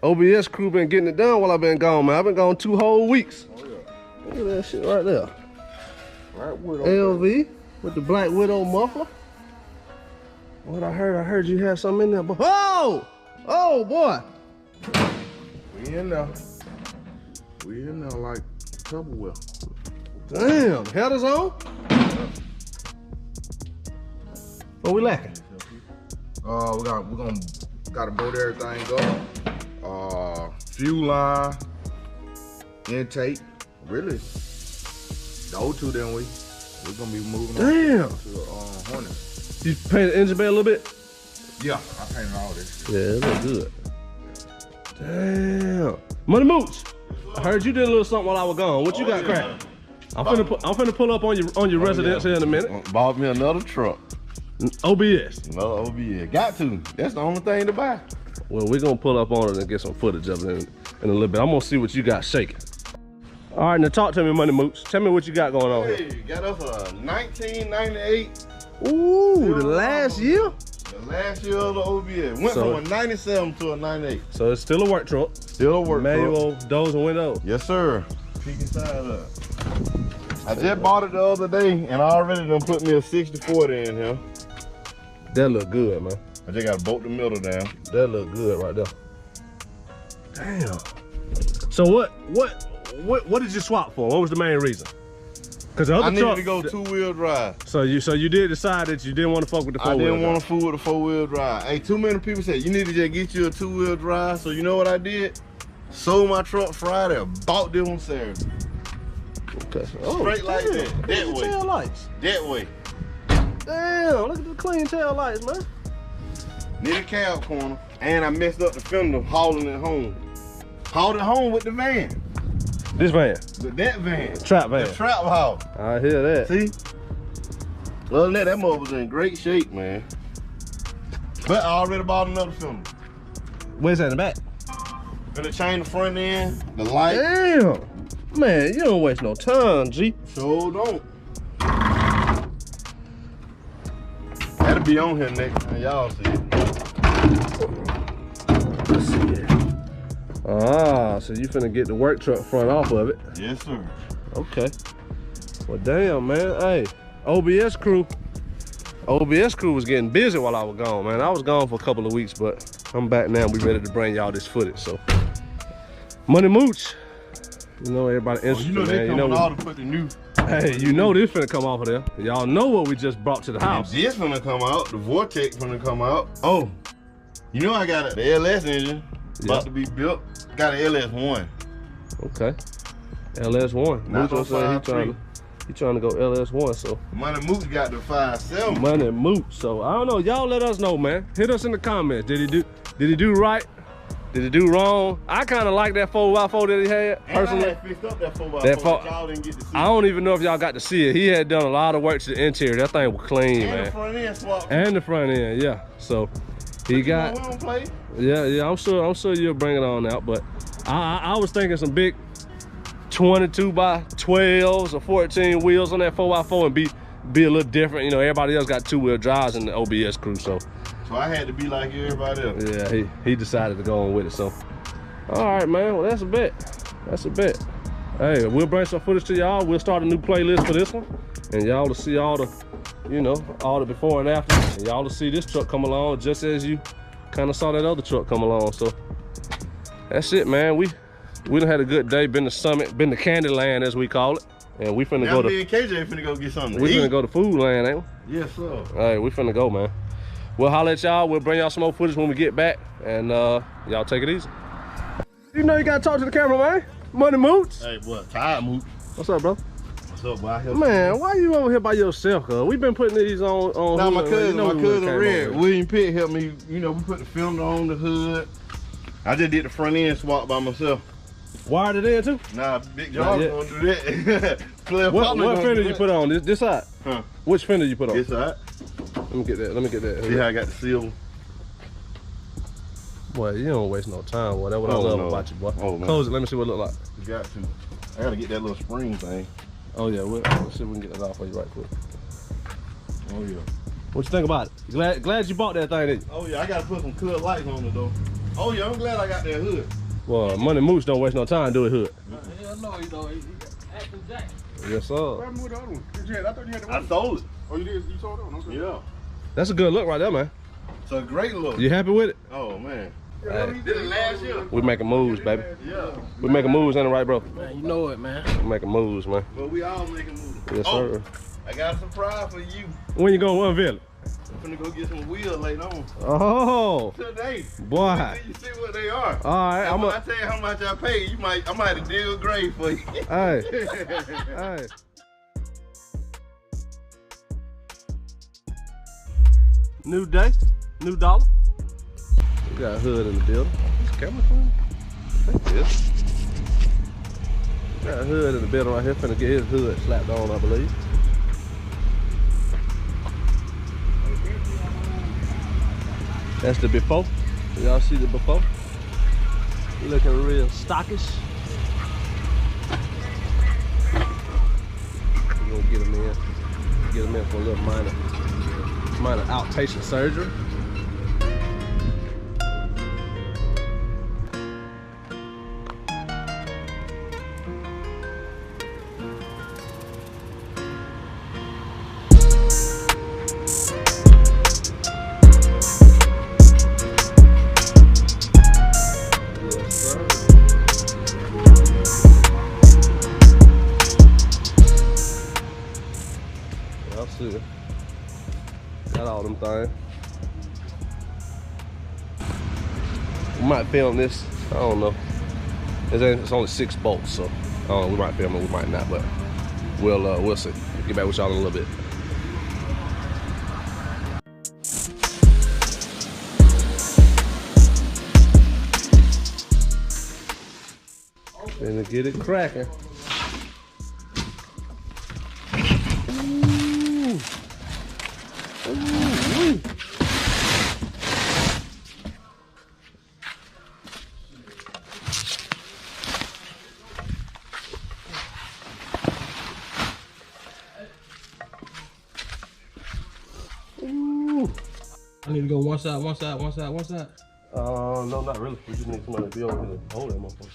OBS crew been getting it done while I've been gone, man. I've been gone 2 whole weeks. Oh, yeah. Look at that shit right there. Black Widow. LV with the Black Widow muffler. What I heard you had something in there. But oh! Oh, boy. We in there. We in there like Tupperware. Damn, headers on? What we lacking? We're gonna bolt everything up. Fuel line, intake. Really? Those two, then we're gonna be moving Damn. on to Hornet. You painted the engine bay a little bit? Yeah, I painted all this shit. Yeah, it look good. Damn. Money Mooch, I heard you did a little something while I was gone. What you got cracking? I'm finna pull up on your residence here in a minute. Bought me another truck. OBS. Another OBS. Got to. That's the only thing to buy. Well, we're gonna pull up on it and get some footage of it in a little bit. I'm gonna see what you got shaking. All right, now talk to me, Money Mooch. Tell me what you got going on here. Hey, got us a 1998. Ooh, the last year? The last year of the OBS. Went from a 97 to a 98. So it's still a work truck. Still a work truck. Manual doors and windows. Yes, sir. Peek inside up. I just bought it the other day and I already done put me a 60/40 in here. That look good, man. I just gotta bolt the middle down. That look good right there. Damn. So what did you swap for? What was the main reason? Because the other I needed truck, to go 2-wheel drive. So you did decide that you didn't want to fuck with the 4-wheel. I didn't want to fool with the 4-wheel drive. Hey, too many people said you need to just get you a 2-wheel drive. So you know what I did? Sold my truck Friday, bought them on Saturday. Okay. Straight like that. That way. Tail lights. That way. Damn, look at the clean tail lights, man. Need a cab corner. And I messed up the fender hauling it home. Hauled it home with the van. This van? With that van. Trap van. The trap house. I hear that. See? Other than that mother was in great shape, man. But I already bought another fender. Where's that in the back? Gonna change the front end, the light. Damn. Man, you don't waste no time, G. Sure don't. That'll be on here next time y'all see it. Let's see it. Ah, so you finna get the work truck front off of it. Yes, sir. Okay. Well, damn, man. Hey, OBS crew was getting busy while I was gone, man. I was gone for a couple of weeks, but I'm back now. We ready to bring y'all this footage. So, Money Mooch. You know everybody interested, you know they man. coming out to put the new. Hey, you know this finna come off of there. Y'all know what we just brought to the house. This finna come out. The Vortex finna come out. Oh, you know I got the LS engine about to be built. Got an LS1. Okay. LS1. Mucho said he trying to go LS1. So Money Mooch got the 5.7. Money Mooch. So I don't know. Y'all let us know, man. Hit us in the comments. Did he do right? Did he do wrong? I kind of like that 4x4 that he had, personally. I had fixed up that 4x4 y'all didn't get to see. I don't even know if y'all got to see it. He had done a lot of work to the interior. That thing was clean, man. And the front end swapped. And the front end, yeah. So he got. We don't play. Yeah. I'm sure you'll bring it on out. But I was thinking some big 22x12s or 14 wheels on that 4x4 and be a little different. You know, everybody else got 2-wheel drives in the OBS crew, so I had to be like everybody else. Yeah, he decided to go on with it. So, all right, man. Well, that's a bet. That's a bet. Hey, we'll bring some footage to y'all. We'll start a new playlist for this one, and y'all will see all the, you know, all the before and after. And y'all will see this truck come along just as you kind of saw that other truck come along. So that's it, man. We done had a good day. Been to Summit, been to Candyland as we call it, and we finna go to. Me and KJ finna go get something. We finna go to Food Land, ain't we? Yes, sir. All right, we finna go, man. We'll holler at y'all. We'll bring y'all some more footage when we get back, and y'all take it easy. You know you gotta talk to the camera, man. Money Mooch. Hey, what? Tired Mooch. What's up, bro? What's up, boy? Man, why you over here by yourself, cuz? We've been putting these on Now, my hood, cousin Red, William Pitt helped me. You know, we put the fender on the hood. I just did the front end swap by myself. Wired it in, too? Nah, Big John gonna do that. What fender you put on? This side? Huh? Which fender you put on? This side. Let me get that. See how I got the silver? Boy, you don't waste no time, boy. That's what I love about you, boy. Oh, close it, let me see what it look like. You got to. I gotta get that little spring thing. Oh yeah, let's see if we can get that off for you right quick. Oh yeah. What you think about it? Glad you bought that thing, didn't you? Oh yeah, I gotta put some clear lights on it though. Oh yeah, I'm glad I got that hood. Well, Money Moose don't waste no time doing hood. Hell no, he don't. He acting Jack. Yes, sir. What happened with the other one? I thought you had the I one. sold it. Oh, you did? You sold it? Okay. Yeah. That's a good look right there, man. It's a great look. You happy with it? Oh man. Yeah, Did it last year? We making moves, baby. Yeah. We making moves, ain't it right, bro? Man, you know it, man. We making moves, man. But we all making moves. Yes, sir. I got a surprise for you. When you gonna unveil it? I'm finna go get some wheels later on. Oh, Today. boy. You see what they are. All right, And when I tell you how much I paid, I might have to dig a grave for you. Hey, hey. New day, new dollar. We got a hood in the building. Is camera clean? I think it is. Got a hood in the building right here. Finna get his hood slapped on, I believe. That's the before. Y'all see the before? Looking real stockish. We're gonna get him in. Get him in for a little minor outpatient surgery. Y'all see it. Got all them things. We might film this. I don't know. It's only 6 bolts, so I don't know. We might film it. We might not, but we'll see. We'll get back with y'all in a little bit. Gonna get it cracking. I need to go one side. No, not really. We just need somebody to be over here to hold that motherfucker.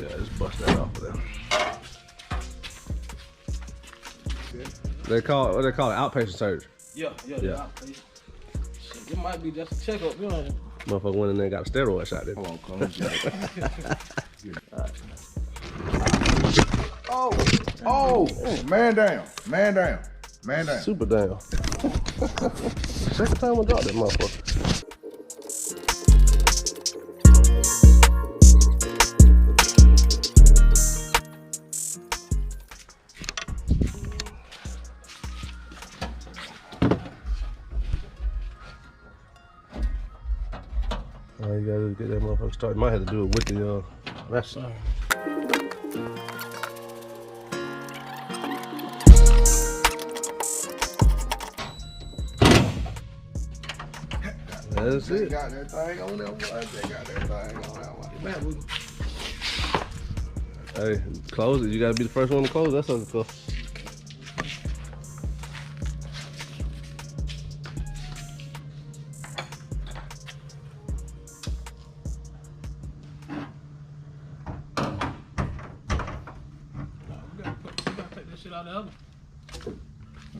Yeah, just bust that off of there. What they call it outpatient surgery. Yeah. Shit, it might be just a checkup, you know. Motherfucker went in there and got a steroid shot there. Hold on, Oh, man down. Super down. Second time I got that motherfucker. All you gotta do is get that motherfucker started. Might have to do it with the wrestler. That's it. Got that thing on there, boy. They got that thing on that one. Hey, close it. You gotta be the first one to close. That's what it's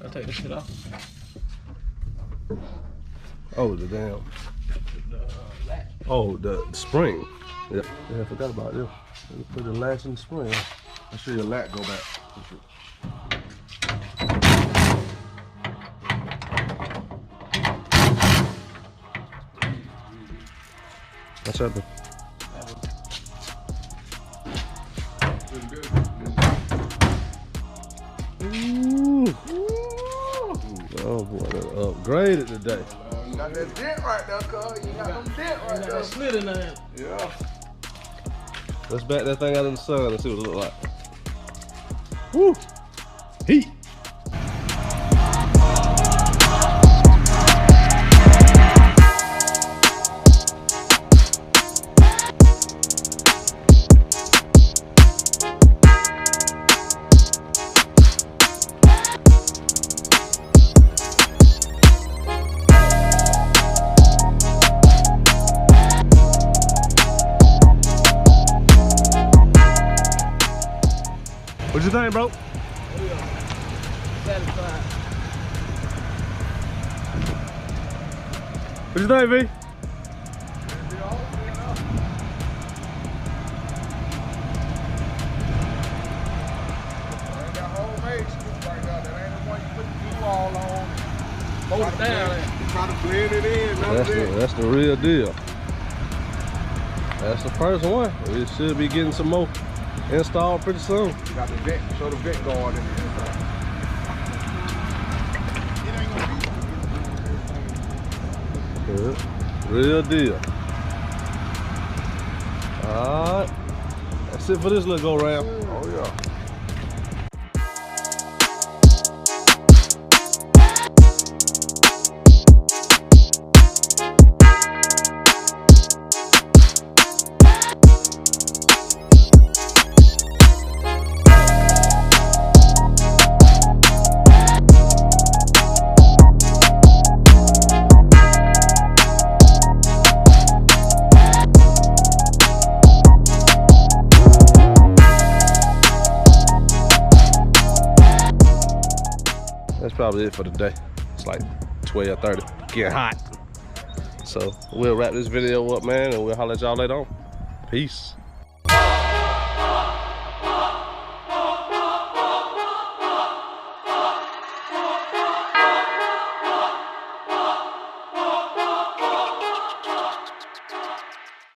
I'll take this shit out. Oh, the damn. Oh, the spring. Yeah, I forgot about this. Let me put the latch in the spring. Make sure your lat go back. What's up? Ooh. Oh boy, that upgraded today. You got that dent right there, cuz. You got them dent right there. Got slit in there. Yeah. Let's back that thing out in the sun and see what it look like. Woo! Heat! What you think, bro? Satisfied. What you think, V? Hold it down. Try to blend it in. That's the real deal. That's the first one. We should be getting some more installed pretty soon. You got the vent, show the vent guard in the inside. Yeah, real deal. Alright. That's it for this little go round. Oh yeah. That's probably it for today. It's like 12:30, getting hot. So we'll wrap this video up, man, and we'll holler at y'all later on. Peace.